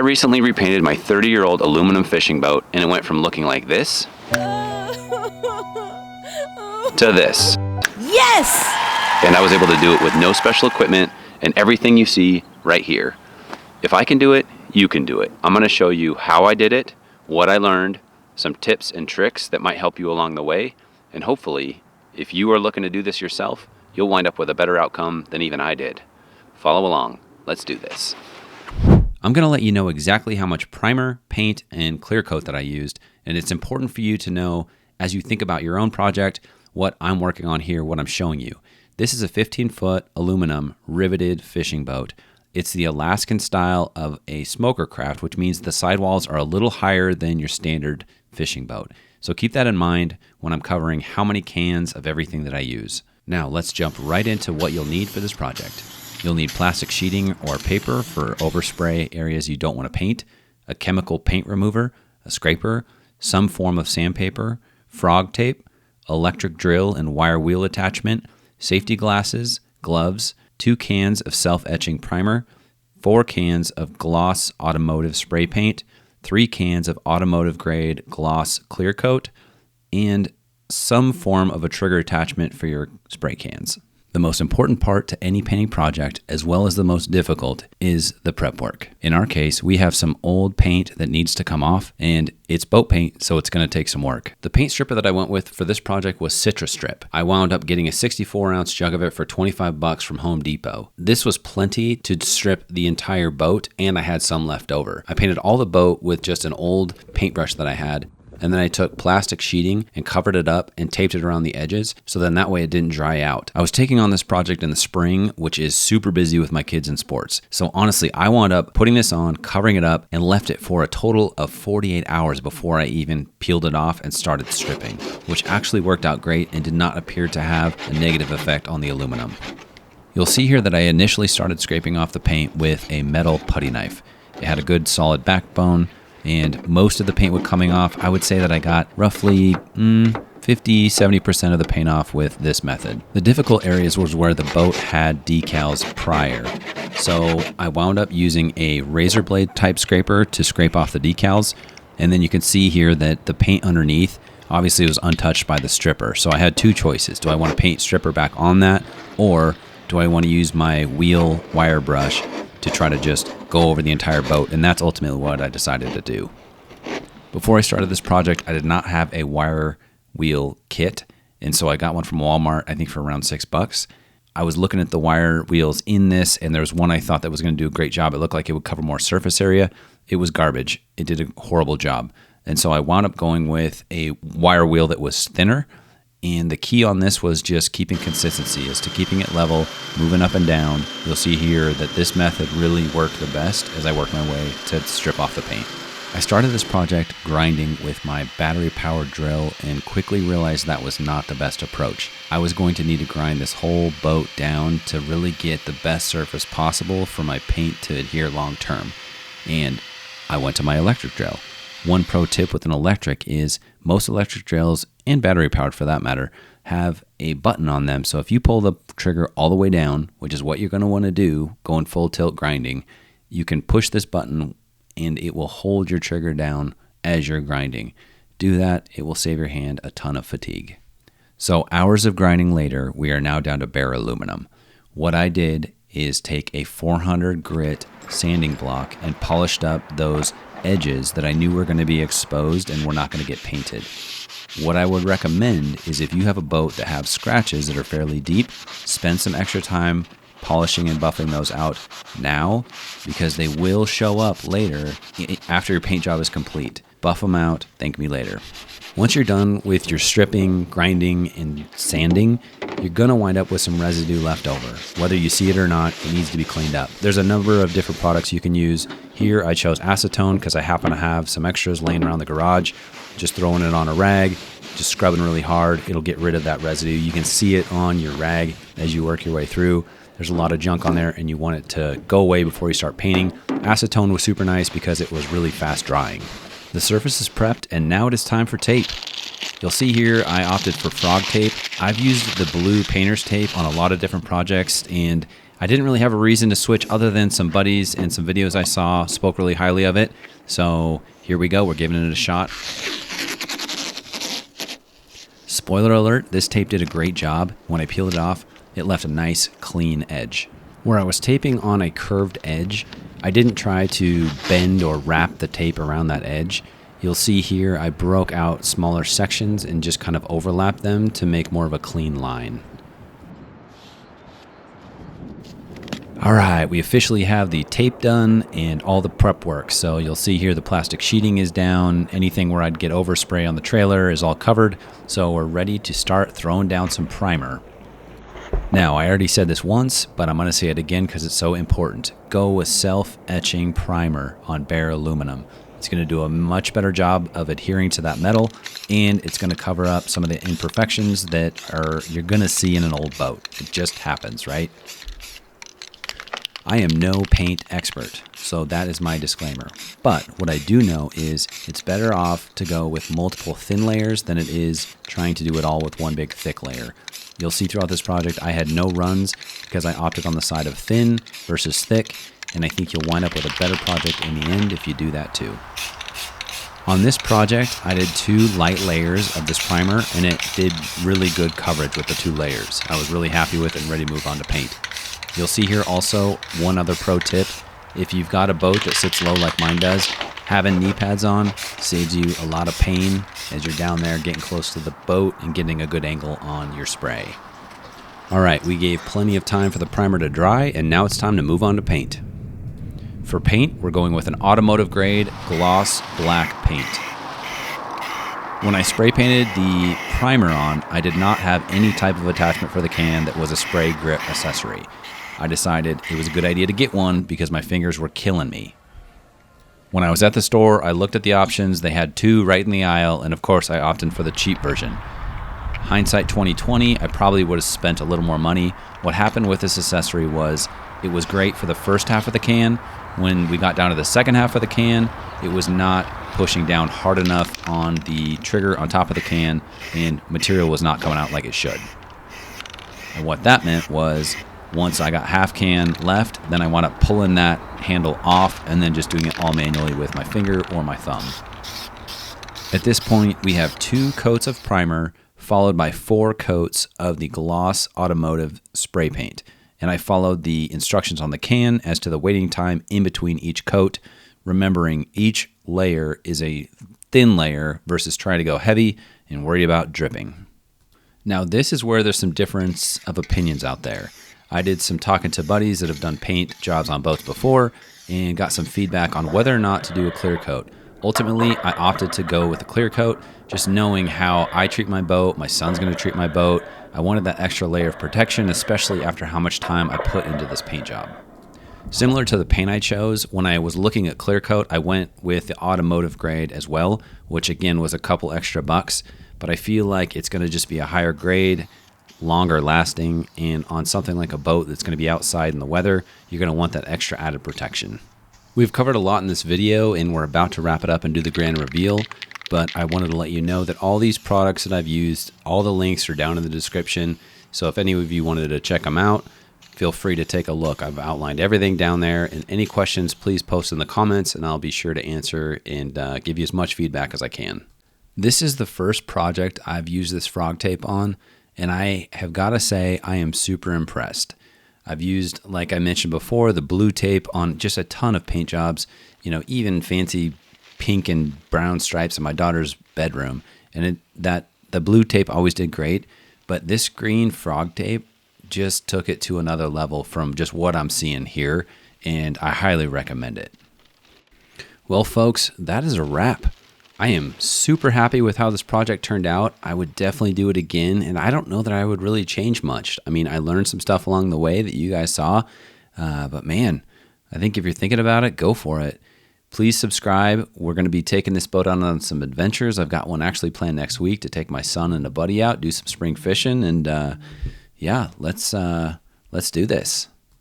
I recently repainted my 30-year-old aluminum fishing boat, and it went from looking like this to this. Yes! And I was able to do it with no special equipment and everything you see right here. If I can do it, you can do it. I'm going to show you how I did it, what I learned, some tips and tricks that might help you along the way, and hopefully, if you are looking to do this yourself, you'll wind up with a better outcome than even I did. Follow along. Let's do this. I'm going to let you know exactly how much primer, paint, and clear coat that I used, and it's important for you to know as you think about your own project what I'm working on here, what I'm showing you. This is a 15-foot aluminum riveted fishing boat. It's the Alaskan style of a Smokercraft, which means the sidewalls are a little higher than your standard fishing boat. So keep that in mind when I'm covering how many cans of everything that I use. Now let's jump right into what you'll need for this project. You'll need plastic sheeting or paper for overspray areas you don't want to paint, a chemical paint remover, a scraper, some form of sandpaper, frog tape, electric drill and wire wheel attachment, safety glasses, gloves, 2 cans of self-etching primer, 4 cans of gloss automotive spray paint, 3 cans of automotive grade gloss clear coat, and some form of a trigger attachment for your spray cans. The most important part to any painting project, as well as the most difficult, is the prep work. In our case, we have some old paint that needs to come off, and it's boat paint, so it's going to take some work. The paint stripper that I went with for this project was Citrus Strip. I wound up getting a 64-ounce jug of it for $25 from Home Depot. This was plenty to strip the entire boat, and I had some left over. I painted all the boat with just an old paintbrush that I had, and then I took plastic sheeting and covered it up and taped it around the edges, so then that way it didn't dry out. I was taking on this project in the spring, which is super busy with my kids in sports. So honestly, I wound up putting this on, covering it up, and left it for a total of 48 hours before I even peeled it off and started stripping, which actually worked out great and did not appear to have a negative effect on the aluminum. You'll see here that I initially started scraping off the paint with a metal putty knife. It had a good solid backbone, and most of the paint was coming off. I would say that I got roughly 50-70% of the paint off with this method. The difficult areas was where the boat had decals prior. So I wound up using a razor blade type scraper to scrape off the decals. And then you can see here that the paint underneath obviously was untouched by the stripper. So I had 2 choices. Do I want to paint stripper back on that, or do I want to use my wheel wire brush to try to just go over the entire boat? And that's ultimately what I decided to do. Before I started this project, I did not have a wire wheel kit, and so I got one from Walmart, I think for around $6. I was looking at the wire wheels in this, and there was one I thought that was going to do a great job. It looked like it would cover more surface area. It was garbage. It did a horrible job. And so I wound up going with a wire wheel that was thinner. And the key on this was just keeping consistency, as to keeping it level, moving up and down. You'll see here that this method really worked the best as I worked my way to strip off the paint. I started this project grinding with my battery-powered drill and quickly realized that was not the best approach. I was going to need to grind this whole boat down to really get the best surface possible for my paint to adhere long term. And I went to my electric drill. One pro tip with an electric is most electric drills, and battery powered for that matter, have a button on them. So if you pull the trigger all the way down, which is what you're going to want to do going full tilt grinding, you can push this button and it will hold your trigger down as you're grinding. Do that, it will save your hand a ton of fatigue. So hours of grinding later, we are now down to bare aluminum. What I did is take a 400 grit sanding block and polished up those edges that I knew were going to be exposed and were not going to get painted. What I would recommend is if you have a boat that have scratches that are fairly deep, spend some extra time polishing and buffing those out now, because they will show up later after your paint job is complete. Buff them out, thank me later. Once you're done with your stripping, grinding, and sanding, you're going to wind up with some residue left over. Whether you see it or not, it needs to be cleaned up. There's a number of different products you can use. Here I chose Acetone because I happen to have some extras laying around the garage. Just throwing it on a rag, just scrubbing really hard, it'll get rid of that residue. You can see it on your rag as you work your way through. There's a lot of junk on there and you want it to go away before you start painting. Acetone was super nice because it was really fast drying. The surface is prepped and now it is time for tape. You'll see here I opted for frog tape. I've used the blue painter's tape on a lot of different projects, and I didn't really have a reason to switch other than some buddies and some videos I saw spoke really highly of it. So here we go. We're giving it a shot. Spoiler alert, this tape did a great job. When I peeled it off, it left a nice clean edge. Where I was taping on a curved edge, I didn't try to bend or wrap the tape around that edge. You'll see here I broke out smaller sections and just kind of overlapped them to make more of a clean line. All right, we officially have the tape done and all the prep work. So you'll see here the plastic sheeting is down. Anything where I'd get overspray on the trailer is all covered. So we're ready to start throwing down some primer. Now, I already said this once, but I'm going to say it again because it's so important. Go with self-etching primer on bare aluminum. It's going to do a much better job of adhering to that metal, and it's going to cover up some of the imperfections that you're going to see in an old boat. It just happens, right? I am no paint expert, so that is my disclaimer. But what I do know is it's better off to go with multiple thin layers than it is trying to do it all with one big thick layer. You'll see throughout this project I had no runs because I opted on the side of thin versus thick, and I think you'll wind up with a better project in the end if you do that too. On this project, I did 2 light layers of this primer, and it did really good coverage with the 2 layers. I was really happy with it and ready to move on to paint. You'll see here also one other pro tip. If you've got a boat that sits low like mine does, having knee pads on saves you a lot of pain as you're down there getting close to the boat and getting a good angle on your spray. All right, we gave plenty of time for the primer to dry, and now it's time to move on to paint. For paint, we're going with an automotive grade gloss black paint. When I spray painted the primer on, I did not have any type of attachment for the can that was a spray grip accessory. I decided it was a good idea to get one because my fingers were killing me. When I was at the store, I looked at the options. They had 2 right in the aisle, and of course I opted for the cheap version. Hindsight 2020, I probably would have spent a little more money. What happened with this accessory was it was great for the first half of the can. When we got down to the second half of the can, it was not pushing down hard enough on the trigger on top of the can, and material was not coming out like it should. And what that meant was once I got half can left, then I wound up pulling that handle off and then just doing it all manually with my finger or my thumb. At this point, we have 2 coats of primer followed by 4 coats of the gloss automotive spray paint. And I followed the instructions on the can as to the waiting time in between each coat, remembering each layer is a thin layer versus trying to go heavy and worry about dripping. Now, this is where there's some difference of opinions out there. I did some talking to buddies that have done paint jobs on boats before and got some feedback on whether or not to do a clear coat. Ultimately, I opted to go with a clear coat, just knowing how I treat my boat, my son's going to treat my boat. I wanted that extra layer of protection, especially after how much time I put into this paint job. Similar to the paint I chose, when I was looking at clear coat, I went with the automotive grade as well, which again was a couple extra bucks, but I feel like it's going to just be a higher grade, longer lasting, and on something like a boat that's going to be outside in the weather, you're going to want that extra added protection. We've covered a lot in this video, and we're about to wrap it up and do the grand reveal, but I wanted to let you know that all these products that I've used, all the links are down in the description, so if any of you wanted to check them out, feel free to take a look. I've outlined everything down there, and any questions, please post in the comments, and I'll be sure to answer and give you as much feedback as I can. This is the first project I've used this frog tape on, and I have got to say I am super impressed. I've used, like I mentioned before, the blue tape on just a ton of paint jobs, even fancy pink and brown stripes in my daughter's bedroom. And the blue tape always did great, but this green frog tape just took it to another level from just what I'm seeing here, and I highly recommend it. Well, folks, that is a wrap. I am super happy with how this project turned out. I would definitely do it again, and I don't know that I would really change much. I mean, I learned some stuff along the way that you guys saw, but man, I think if you're thinking about it, go for it. Please subscribe. We're going to be taking this boat on some adventures. I've got one actually planned next week to take my son and a buddy out, do some spring fishing, and yeah, let's do this.